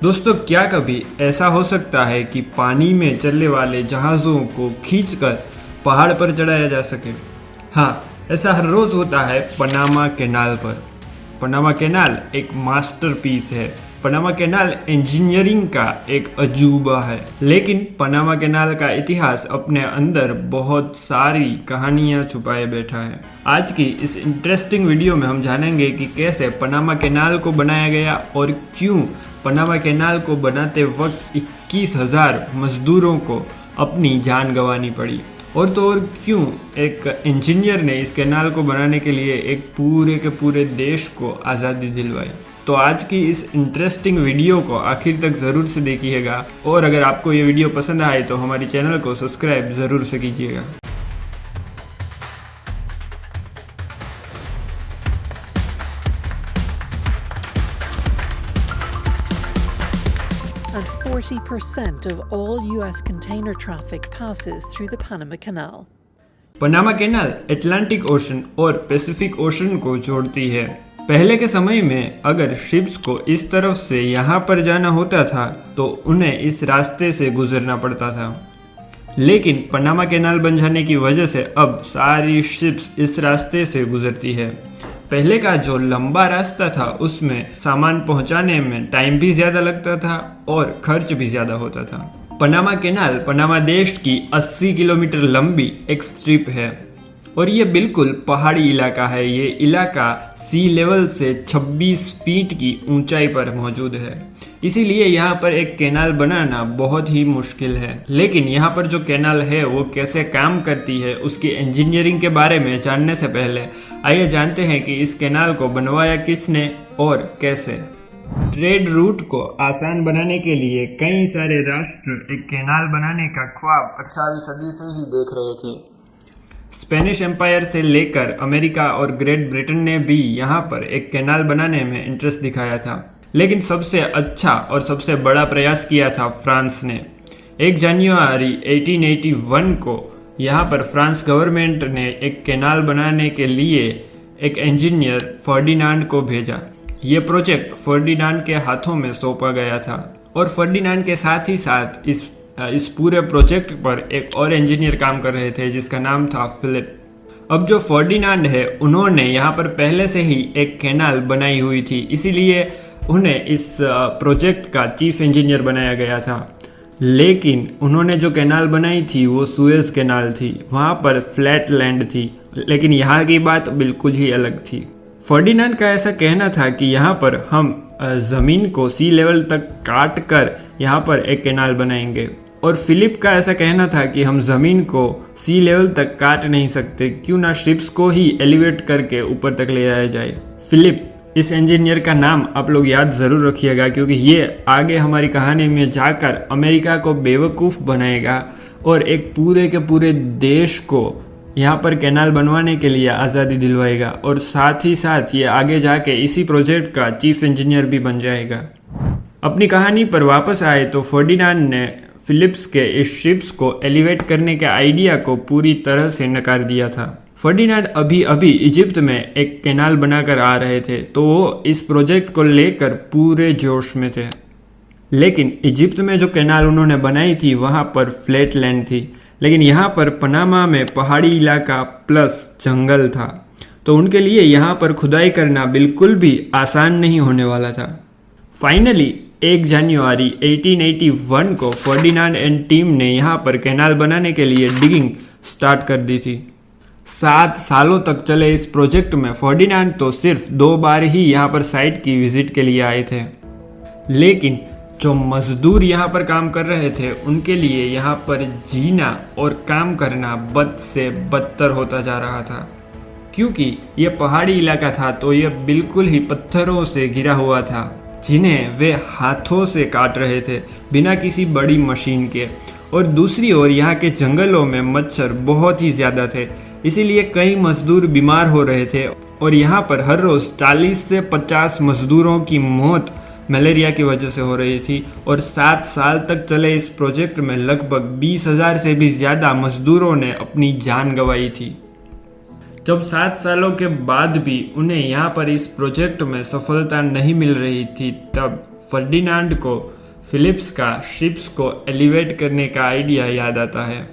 दोस्तों, क्या कभी ऐसा हो सकता है कि पानी में चलने वाले जहाज़ों को खींचकर पहाड़ पर चढ़ाया जा सके? हाँ, ऐसा हर रोज़ होता है पनामा कैनाल पर। पनामा कैनाल एक मास्टरपीस है। पनामा कैनाल इंजीनियरिंग का एक अजूबा है। लेकिन पनामा कैनाल का इतिहास अपने अंदर बहुत सारी कहानियां छुपाए बैठा है। आज की इस इंटरेस्टिंग वीडियो में हम जानेंगे कि कैसे पनामा कैनाल को बनाया गया और क्यों पनामा कैनाल को बनाते वक्त 21,000 मजदूरों को अपनी जान गंवानी पड़ी। और तो और क्यों एक इंजीनियर ने इस कैनाल को बनाने के लिए एक पूरे के पूरे देश को आज़ादी दिलवाई। तो आज की इस इंटरेस्टिंग वीडियो को आखिर तक ज़रूर से देखिएगा, और अगर आपको ये वीडियो पसंद आए तो हमारी चैनल को सब्सक्राइब ज़रूर से कीजिएगा। And 40% of all US container traffic passes through the Panama Canal. Panama canal Atlantic ocean और पैसिफिक ओशन को जोड़ती है। पहले के समय में अगर शिप्स को इस तरफ से यहाँ पर जाना होता था तो उन्हें इस रास्ते से गुजरना पड़ता था। लेकिन पनामा कैनाल बन जाने की वजह से अब सारी शिप्स इस रास्ते से गुजरती है। पहले का जो लंबा रास्ता था उसमें सामान पहुंचाने में टाइम भी ज़्यादा लगता था और खर्च भी ज़्यादा होता था। पनामा कैनाल पनामा देश की 80 किलोमीटर लंबी एक स्ट्रिप है और ये बिल्कुल पहाड़ी इलाका है। ये इलाका सी लेवल से 26 फीट की ऊंचाई पर मौजूद है, इसीलिए यहाँ पर एक कैनाल बनाना बहुत ही मुश्किल है। लेकिन यहाँ पर जो कैनाल है वो कैसे काम करती है, उसकी इंजीनियरिंग के बारे में जानने से पहले आइए जानते हैं कि इस कैनाल को बनवाया किसने और कैसे। ट्रेड रूट को आसान बनाने के लिए कई सारे राष्ट्र एक कैनाल बनाने का ख्वाब 18वीं सदी से ही देख रहे थे। स्पेनिश एम्पायर से लेकर अमेरिका और ग्रेट ब्रिटेन ने भी यहाँ पर एक कैनाल बनाने में इंटरेस्ट दिखाया था। लेकिन सबसे अच्छा और सबसे बड़ा प्रयास किया था फ्रांस ने। 1 जनवरी 1881 को यहाँ पर फ्रांस गवर्नमेंट ने एक कैनाल बनाने के लिए एक इंजीनियर फर्डिनांड को भेजा। ये प्रोजेक्ट फर्डिनांड के हाथों में सौंपा गया था और फर्डिनांड के साथ ही साथ इस पूरे प्रोजेक्ट पर एक और इंजीनियर काम कर रहे थे जिसका नाम था फिलिप। अब जो फर्डिनांड है उन्होंने यहाँ पर पहले से ही एक कैनाल बनाई हुई थी, इसीलिए उन्हें इस प्रोजेक्ट का चीफ इंजीनियर बनाया गया था। लेकिन उन्होंने जो कैनाल बनाई थी वो सुएज कैनाल थी, वहाँ पर फ्लैट लैंड थी। लेकिन यहाँ की बात बिल्कुल ही अलग थी। फर्डिनांड का ऐसा कहना था कि यहाँ पर हम ज़मीन को सी लेवल तक काट कर यहाँ पर एक कैनाल बनाएंगे, और फिलिप का ऐसा कहना था कि हम ज़मीन को सी लेवल तक काट नहीं सकते, क्यों ना शिप्स को ही एलिवेट करके ऊपर तक ले जाया जाए। फिलिप, इस इंजीनियर का नाम आप लोग याद ज़रूर रखिएगा, क्योंकि ये आगे हमारी कहानी में जाकर अमेरिका को बेवकूफ़ बनाएगा और एक पूरे के पूरे देश को यहाँ पर कैनाल बनवाने के लिए आज़ादी दिलवाएगा, और साथ ही साथ ये आगे जाके इसी प्रोजेक्ट का चीफ इंजीनियर भी बन जाएगा। अपनी कहानी पर वापस आए तो फर्डिनांड ने फिलिप्स के इस शिप्स को एलिवेट करने के आइडिया को पूरी तरह से नकार दिया था। फर्डिनांड अभी अभी इजिप्ट में एक कैनाल बनाकर आ रहे थे, तो वो इस प्रोजेक्ट को लेकर पूरे जोश में थे। लेकिन इजिप्ट में जो कैनाल उन्होंने बनाई थी वहाँ पर फ्लैट लैंड थी, लेकिन यहाँ पर पनामा में पहाड़ी इलाका प्लस जंगल था, तो उनके लिए यहाँ पर खुदाई करना बिल्कुल भी आसान नहीं होने वाला था। फाइनली 1 जनवरी 1881 को फर्डिनांड एंड टीम ने यहाँ पर कैनाल बनाने के लिए डिगिंग स्टार्ट कर दी थी। 7 सालों तक चले इस प्रोजेक्ट में फर्डिनांड तो सिर्फ 2 बार ही यहाँ पर साइट की विजिट के लिए आए थे। लेकिन जो मजदूर यहाँ पर काम कर रहे थे उनके लिए यहाँ पर जीना और काम करना बद से बदतर होता जा रहा था, क्योंकि ये पहाड़ी इलाका था तो ये बिल्कुल ही पत्थरों से घिरा हुआ था, जिन्हें वे हाथों से काट रहे थे बिना किसी बड़ी मशीन के। और दूसरी ओर यहाँ के जंगलों में मच्छर बहुत ही ज़्यादा थे, इसीलिए कई मजदूर बीमार हो रहे थे और यहाँ पर हर रोज़ 40 से 50 मजदूरों की मौत मलेरिया की वजह से हो रही थी। और 7 साल तक चले इस प्रोजेक्ट में लगभग 20,000 से भी ज़्यादा मजदूरों ने अपनी जान गंवाई थी। जब 7 सालों के बाद भी उन्हें यहाँ पर इस प्रोजेक्ट में सफलता नहीं मिल रही थी, तब फर्डिनांड को फिलिप्स का शिप्स को एलिवेट करने का आइडिया याद आता है,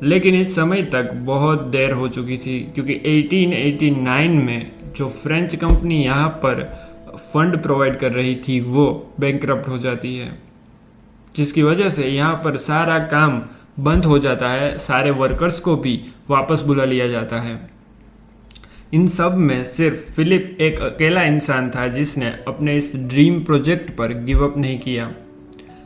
लेकिन इस समय तक बहुत देर हो चुकी थी क्योंकि 1889 में जो फ्रेंच कंपनी यहाँ पर फंड प्रोवाइड कर रही थी वो बैंकरप्ट हो जाती है, जिसकी वजह से यहाँ पर सारा काम बंद हो जाता है, सारे वर्कर्स को भी वापस बुला लिया जाता है। इन सब में सिर्फ फिलिप एक अकेला इंसान था जिसने अपने इस ड्रीम प्रोजेक्ट पर गिव अप नहीं किया।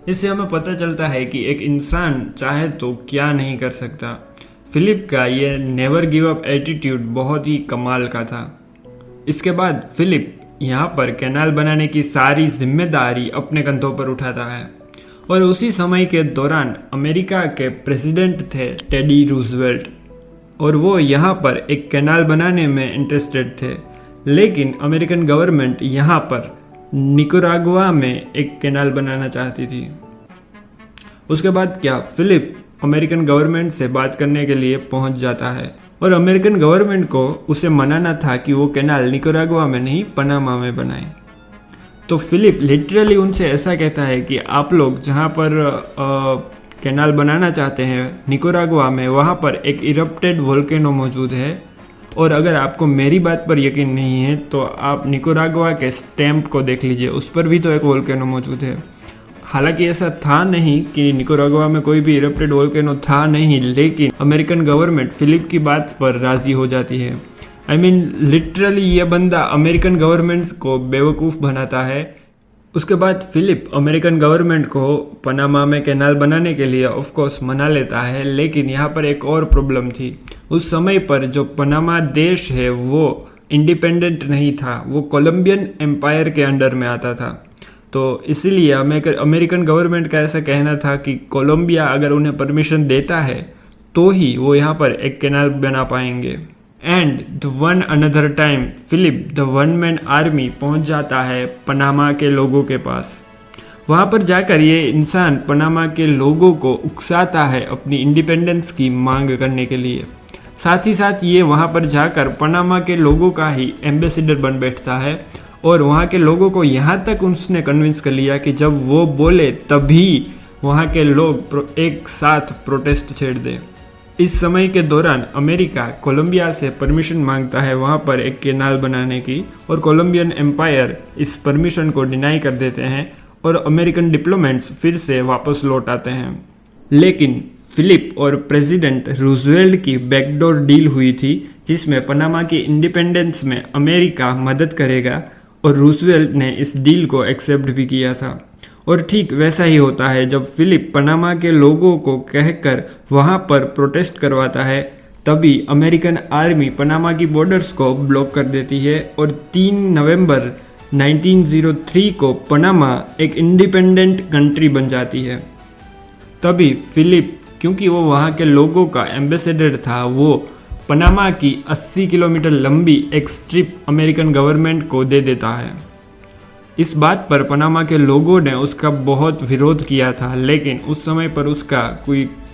इससे हमें पता चलता है कि एक इंसान चाहे तो क्या नहीं कर सकता। फिलिप का ये नेवर गिव अप एटीट्यूड बहुत ही कमाल का था। इसके बाद फिलिप यहाँ पर कैनाल बनाने की सारी जिम्मेदारी अपने कंधों पर उठाता है और उसी समय के दौरान अमेरिका के प्रेसिडेंट थे टेडी रूजवेल्ट और वो यहाँ पर एक कैनाल बनाने में इंटरेस्टेड थे, लेकिन अमेरिकन गवर्नमेंट यहाँ पर निकरागुआ में एक कैनाल बनाना चाहती थी। उसके बाद क्या, फिलिप अमेरिकन गवर्नमेंट से बात करने के लिए पहुंच जाता है और अमेरिकन गवर्नमेंट को उसे मनाना था कि वो कैनाल निकरागुआ में नहीं पनामा में बनाए। तो फिलिप लिटरली उनसे ऐसा कहता है कि आप लोग जहाँ पर कैनाल बनाना चाहते हैं निकरागुआ में, वहाँ पर एक इरप्टेड वोल्केनो मौजूद है और अगर आपको मेरी बात पर यकीन नहीं है तो आप निकरागुआ के स्टैम्प को देख लीजिए, उस पर भी तो एक वोल्केनो मौजूद है। हालांकि ऐसा था नहीं कि निकरागुआ में कोई भी इरप्टेड वोल्केनो था नहीं, लेकिन अमेरिकन गवर्नमेंट फिलिप की बात पर राजी हो जाती है। लिटरली ये बंदा अमेरिकन गवर्नमेंट को बेवकूफ़ बनाता है। उसके बाद फिलिप अमेरिकन गवर्नमेंट को पनामा में कैनाल बनाने के लिए ऑफ कोर्स मना लेता है, लेकिन यहाँ पर एक और प्रॉब्लम थी। उस समय पर जो पनामा देश है वो इंडिपेंडेंट नहीं था, वो कोलंबियन एम्पायर के अंडर में आता था। तो इसीलिए अमेरिकन गवर्नमेंट का ऐसा कहना था कि कोलंबिया अगर उन्हें परमिशन देता है तो ही वो यहाँ पर एक कैनाल बना पाएंगे। And the one another time Philip the one man army पहुंच जाता है पनामा के लोगों के पास। वहां पर जाकर ये इंसान पनामा के लोगों को उकसाता है अपनी इंडिपेंडेंस की मांग करने के लिए। साथ ही साथ ये वहां पर जाकर पनामा के लोगों का ही एम्बेसडर बन बैठता है और वहां के लोगों को यहाँ तक उसने कन्विंस कर लिया कि जब वो बोले तभी वहां के लोग एक साथ प्रोटेस्ट छेड़ दें। इस समय के दौरान अमेरिका कोलंबिया से परमिशन मांगता है वहाँ पर एक कैनाल बनाने की और कोलंबियन एम्पायर इस परमिशन को डिनाई कर देते हैं और अमेरिकन डिप्लोमेट्स फिर से वापस लौट आते हैं। लेकिन फिलिप और प्रेसिडेंट रूजवेल्ट की बैकडोर डील हुई थी जिसमें पनामा की इंडिपेंडेंस में अमेरिका मदद करेगा और रूजवेल्ट ने इस डील को एक्सेप्ट भी किया था। और ठीक वैसा ही होता है जब फिलिप पनामा के लोगों को कहकर वहाँ पर प्रोटेस्ट करवाता है, तभी अमेरिकन आर्मी पनामा की बॉर्डर्स को ब्लॉक कर देती है और 3 नवंबर 1903 को पनामा एक इंडिपेंडेंट कंट्री बन जाती है। तभी फिलिप, क्योंकि वो वहाँ के लोगों का एम्बेसडर था, वो पनामा की 80 किलोमीटर लंबी एक स्ट्रिप अमेरिकन गवर्नमेंट को दे देता है। इस बात पर पनामा के लोगों ने उसका बहुत विरोध किया था, लेकिन उस समय पर उसका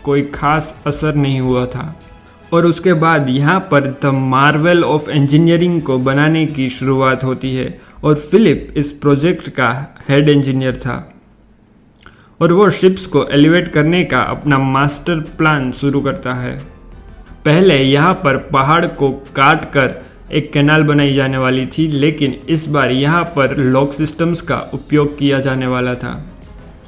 कोई खास असर नहीं हुआ था। और उसके बाद यहाँ पर द मार्वेल ऑफ इंजीनियरिंग को बनाने की शुरुआत होती है और फिलिप इस प्रोजेक्ट का हेड इंजीनियर था और वो शिप्स को एलिवेट करने का अपना मास्टर प्लान शुरू करता है। पहले यहाँ पर पहाड़ को काट कर एक कैनाल बनाई जाने वाली थी, लेकिन इस बार यहाँ पर लॉक सिस्टम्स का उपयोग किया जाने वाला था।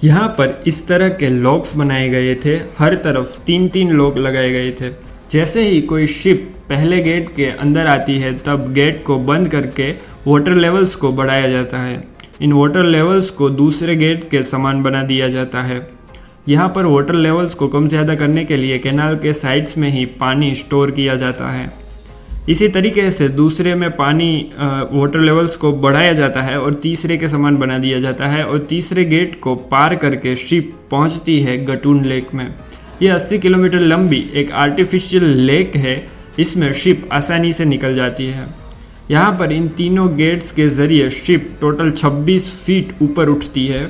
यहाँ पर इस तरह के लॉक्स बनाए गए थे, हर तरफ 3-3 लॉक लगाए गए थे। जैसे ही कोई शिप पहले गेट के अंदर आती है तब गेट को बंद करके वाटर लेवल्स को बढ़ाया जाता है। इन वाटर लेवल्स को दूसरे गेट के समान बना दिया जाता है। यहाँ पर वाटर लेवल्स को कम ज़्यादा करने के लिए कैनाल के साइड्स में ही पानी स्टोर किया जाता है। इसी तरीके से दूसरे में पानी वाटर लेवल्स को बढ़ाया जाता है और तीसरे के समान बना दिया जाता है और तीसरे गेट को पार करके शिप पहुंचती है गटून लेक में। यह 80 किलोमीटर लंबी एक आर्टिफिशियल लेक है, इसमें शिप आसानी से निकल जाती है। यहाँ पर इन तीनों गेट्स के ज़रिए शिप टोटल 26 फीट ऊपर उठती है।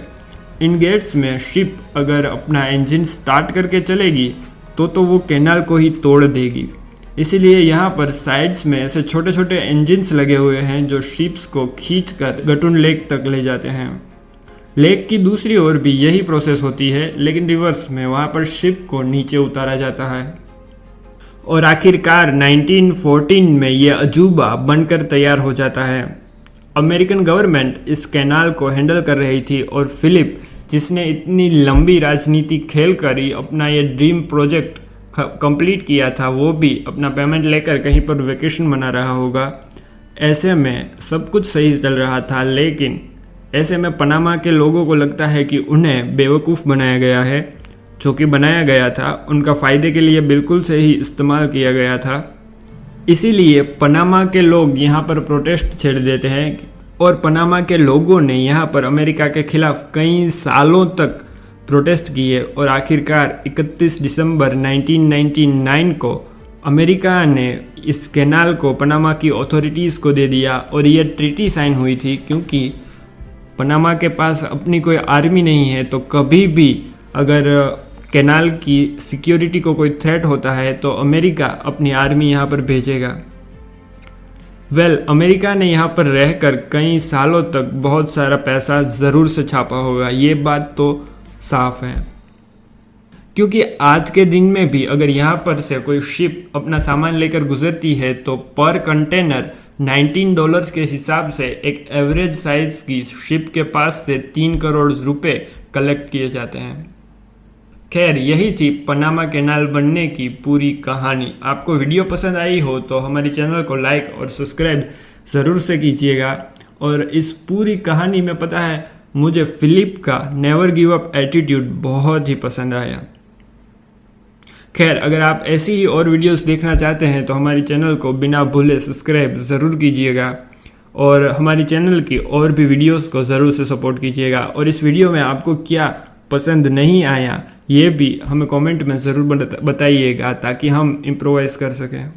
इन गेट्स में शिप अगर अपना इंजन स्टार्ट करके चलेगी तो वो कैनाल को ही तोड़ देगी। इसीलिए यहाँ पर साइड्स में ऐसे छोटे छोटे इंजन्स लगे हुए हैं जो शिप्स को खींचकर गटून लेक तक ले जाते हैं। लेक की दूसरी ओर भी यही प्रोसेस होती है, लेकिन रिवर्स में। वहाँ पर शिप को नीचे उतारा जाता है और आखिरकार 1914 में यह अजूबा बनकर तैयार हो जाता है। अमेरिकन गवर्नमेंट इस कैनाल को हैंडल कर रही थी और फिलिप, जिसने इतनी लंबी राजनीति खेल कर ही अपना ये ड्रीम प्रोजेक्ट कंप्लीट किया था, वो भी अपना पेमेंट लेकर कहीं पर वेकेशन मना रहा होगा। ऐसे में सब कुछ सही चल रहा था, लेकिन ऐसे में पनामा के लोगों को लगता है कि उन्हें बेवकूफ़ बनाया गया है। जो कि बनाया गया था उनका फ़ायदे के लिए बिल्कुल से ही इस्तेमाल किया गया था। इसीलिए पनामा के लोग यहाँ पर प्रोटेस्ट छेड़ देते हैं और पनामा के लोगों ने यहाँ पर अमेरिका के खिलाफ कई सालों तक प्रोटेस्ट किए और आखिरकार 31 दिसंबर 1999 को अमेरिका ने इस कैनाल को पनामा की अथॉरिटीज़ को दे दिया और ये ट्रीटी साइन हुई थी। क्योंकि पनामा के पास अपनी कोई आर्मी नहीं है, तो कभी भी अगर कैनाल की सिक्योरिटी को कोई थ्रेट होता है तो अमेरिका अपनी आर्मी यहाँ पर भेजेगा। अमेरिका ने यहाँ पर रहकर कई सालों तक बहुत सारा पैसा ज़रूर से छापा होगा, ये बात तो साफ है। क्योंकि आज के दिन में भी अगर यहाँ पर से कोई शिप अपना सामान लेकर गुजरती है तो पर कंटेनर $19 के हिसाब से एक एवरेज साइज की शिप के पास से 3 करोड़ रुपए कलेक्ट किए जाते हैं। खैर, यही थी पनामा कैनाल बनने की पूरी कहानी। आपको वीडियो पसंद आई हो तो हमारे चैनल को लाइक और सब्सक्राइब ज़रूर से कीजिएगा। और इस पूरी कहानी में पता है, मुझे फिलिप का नेवर गिव अप एटीट्यूड बहुत ही पसंद आया। खैर, अगर आप ऐसी ही और वीडियोस देखना चाहते हैं तो हमारे चैनल को बिना भूले सब्सक्राइब ज़रूर कीजिएगा और हमारे चैनल की और भी वीडियोस को ज़रूर से सपोर्ट कीजिएगा। और इस वीडियो में आपको क्या पसंद नहीं आया ये भी हमें कमेंट में ज़रूर बताइएगा ताकि हम इम्प्रोवाइज़ कर सकें।